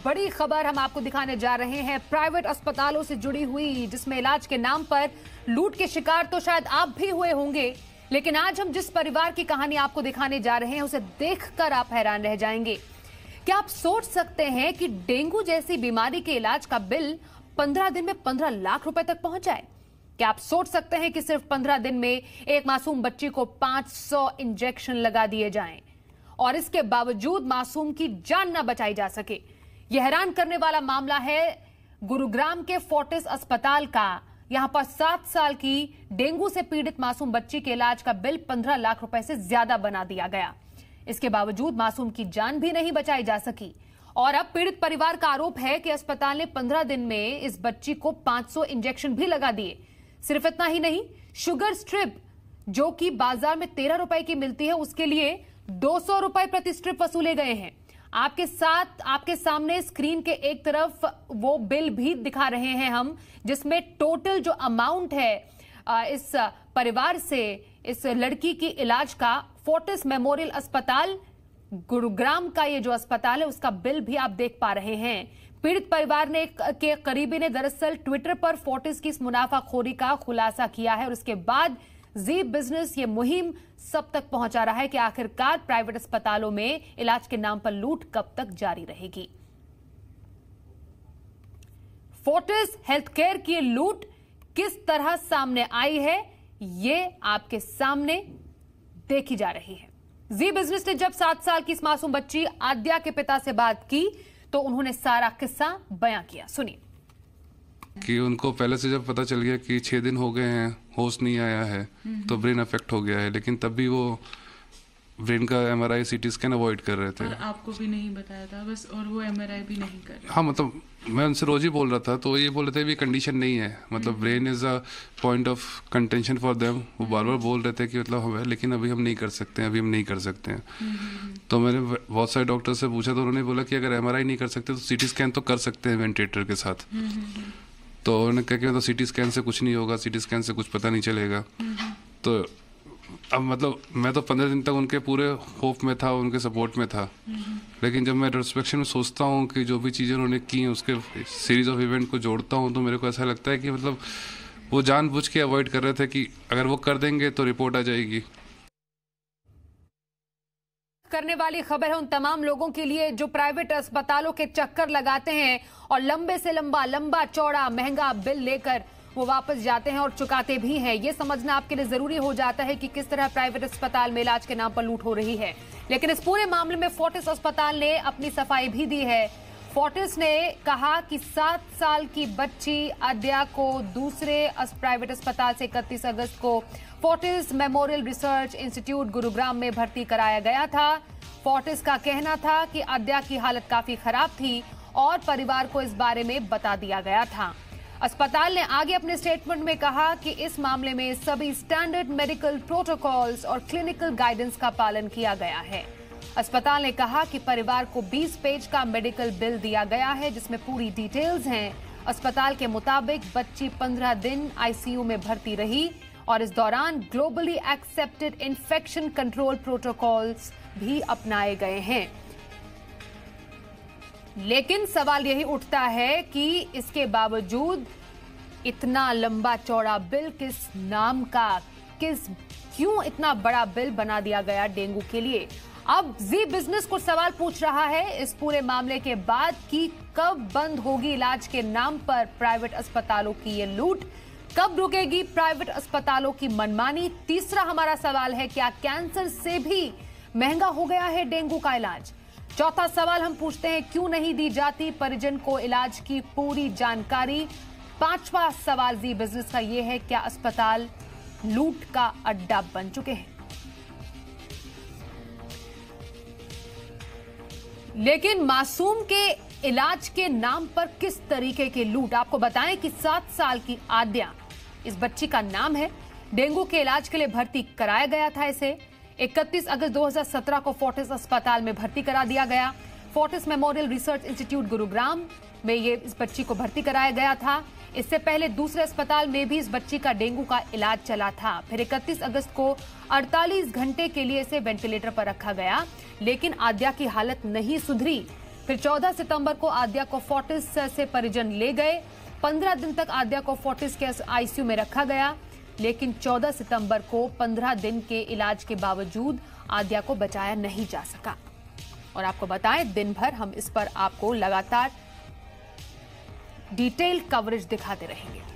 बड़ी खबर हम आपको दिखाने जा रहे हैं प्राइवेट अस्पतालों से जुड़ी हुई, जिसमें इलाज के नाम पर लूट के शिकार तो शायद आप भी हुए होंगे, लेकिन आज हम जिस परिवार की कहानी आपको दिखाने जा रहे हैं उसे देखकर आप हैरान रह जाएंगे। क्या आप सोच सकते हैं कि डेंगू जैसी बीमारी के इलाज का बिल 15 दिन में 15 लाख रुपए तक पहुंच जाए? क्या आप सोच सकते हैं कि सिर्फ 15 दिन में एक मासूम बच्ची को 500 इंजेक्शन लगा दिए जाएं और इसके बावजूद मासूम की जान न बचाई जा सके? यह हैरान करने वाला मामला है गुरुग्राम के फोर्टिस अस्पताल का। यहां पर 7 साल की डेंगू से पीड़ित मासूम बच्ची के इलाज का बिल 15 लाख रुपए से ज्यादा बना दिया गया। इसके बावजूद मासूम की जान भी नहीं बचाई जा सकी और अब पीड़ित परिवार का आरोप है कि अस्पताल ने 15 दिन में इस बच्ची को 500 इंजेक्शन भी लगा दिए। सिर्फ इतना ही नहीं, शुगर स्ट्रिप जो कि बाजार में 13 रुपए की मिलती है, उसके लिए 200 रुपए प्रति स्ट्रिप वसूले गए हैं। आपके सामने स्क्रीन के एक तरफ वो बिल भी दिखा रहे हैं हम, जिसमें टोटल जो अमाउंट है इस परिवार से इस लड़की की इलाज का, फोर्टिस मेमोरियल अस्पताल गुरुग्राम का ये जो अस्पताल है उसका बिल भी आप देख पा रहे हैं। पीड़ित परिवार ने के करीबी ने दरअसल ट्विटर पर फोर्टिस की इस मुनाफाखोरी का खुलासा किया है और उसके बाद जी बिजनेस ये मुहिम सब तक पहुंचा रहा है कि आखिरकार प्राइवेट अस्पतालों में इलाज के नाम पर लूट कब तक जारी रहेगी। फोर्टिस हेल्थ केयर की लूट किस तरह सामने आई है, ये आपके सामने देखी जा रही है। जी बिजनेस ने जब 7 साल की इस मासूम बच्ची आद्या के पिता से बात की तो उन्होंने सारा किस्सा बयां किया। सुनिए कि उनको पहले से जब पता चल गया कि 6 दिन हो गए हैं, होश नहीं आया है, तो ब्रेन अफेक्ट हो गया है, लेकिन तब भी वो ब्रेन का एमआरआई सीटी स्कैन अवॉइड कर रहे थे। और आपको भी नहीं बताया था बस, और वो एमआरआई भी नहीं कर रहे। हाँ, मतलब मैं उनसे रोज ही बोल रहा था, तो ये बोल रहे थे भी कंडीशन नहीं है, मतलब brain is a point of contention for them. वो बार बार बोल रहे थे कि मतलब हमें, लेकिन अभी हम नहीं कर सकते हैं, अभी हम नहीं कर सकते हैं। तो मैंने बहुत सारे डॉक्टर से पूछा तो उन्होंने बोला कि अगर एमआरआई नहीं कर सकते तो सीटी स्कैन तो कर सकते हैं वेंटिलेटर के साथ। तो उन्होंने कहा कि मतलब सीटी स्कैन से कुछ नहीं होगा, सीटी स्कैन से कुछ पता नहीं चलेगा। तो अब मतलब मैं तो 15 दिन तक उनके पूरे होप में था, उनके सपोर्ट में था, लेकिन जब मैं रेट्रोस्पेक्शन में सोचता हूँ कि जो भी चीज़ें उन्होंने की उसके सीरीज ऑफ इवेंट को जोड़ता हूँ, तो मेरे को ऐसा लगता है कि मतलब वो जानबूझ के अवॉइड कर रहे थे कि अगर वो कर देंगे तो रिपोर्ट आ जाएगी। करने वाली खबर है उन तमाम लोगों के लिए जो प्राइवेट अस्पतालों के चक्कर लगाते हैं और लंबे से लंबा चौड़ा महंगा बिल लेकर वो वापस जाते हैं और चुकाते भी हैं। ये समझना आपके लिए जरूरी हो जाता है कि किस तरह प्राइवेट अस्पताल में इलाज के नाम पर लूट हो रही है। लेकिन इस पूरे मामले में फोर्टिस अस्पताल ने अपनी सफाई भी दी है। फोर्टिस ने कहा कि 7 साल की बच्ची आद्या को दूसरे प्राइवेट अस्पताल से 31 अगस्त को Fortis memorial research institute Gurugram में भर्ती कराया गया था। फोर्टिस का कहना था कि आद्या की हालत काफी खराब थी और परिवार को इस बारे में बता दिया गया था। अस्पताल ने आगे अपने स्टेटमेंट में कहा कि इस मामले में सभी स्टैंडर्ड मेडिकल प्रोटोकॉल्स और क्लिनिकल गाइडेंस का पालन किया गया है। अस्पताल ने कहा कि परिवार को 20 पेज का मेडिकल बिल दिया गया है, जिसमें पूरी डिटेल्स हैं। अस्पताल के मुताबिक बच्ची 15 दिन आईसीयू में भर्ती रही और इस दौरान globally accepted infection control protocols भी अपनाए गए हैं। लेकिन सवाल यही उठता है कि इसके बावजूद इतना लंबा चौड़ा बिल किस नाम का, क्यों इतना बड़ा बिल बना दिया गया डेंगू के लिए? अब जी बिजनेस को सवाल पूछ रहा है इस पूरे मामले के बाद कि कब बंद होगी इलाज के नाम पर प्राइवेट अस्पतालों की ये लूट, कब रुकेगी प्राइवेट अस्पतालों की मनमानी? तीसरा हमारा सवाल है, क्या कैंसर से भी महंगा हो गया है डेंगू का इलाज? चौथा सवाल हम पूछते हैं, क्यों नहीं दी जाती परिजन को इलाज की पूरी जानकारी? पांचवा सवाल जी बिजनेस का यह है, क्या अस्पताल लूट का अड्डा बन चुके हैं? लेकिन मासूम के इलाज के नाम पर किस तरीके की लूट? आपको बताएं कि 7 साल की आद्या इस बच्ची का नाम है। डेंगू के इलाज के लिए भर्ती कराया गया था इसे। 31 अगस्त 2017 को फोर्टिस अस्पताल में भर्ती करा दिया गया। Fortis memorial research institute Gurugram में ये इस बच्ची को भर्ती कराया गया था। इससे पहले दूसरे अस्पताल में भी इस बच्ची का डेंगू का इलाज चला था। फिर 31 अगस्त को 48 घंटे के लिए इसे वेंटिलेटर पर रखा गया, लेकिन आद्या की हालत नहीं सुधरी। फिर 14 सितंबर को आद्या को फोर्टिस से परिजन ले गए। 15 दिन तक आद्या को फोर्टिस के आईसीयू में रखा गया, लेकिन 14 सितंबर को 15 दिन के इलाज के बावजूद आद्या को बचाया नहीं जा सका। और आपको बताएं, दिन भर हम इस पर आपको लगातार डिटेल कवरेज दिखाते रहेंगे।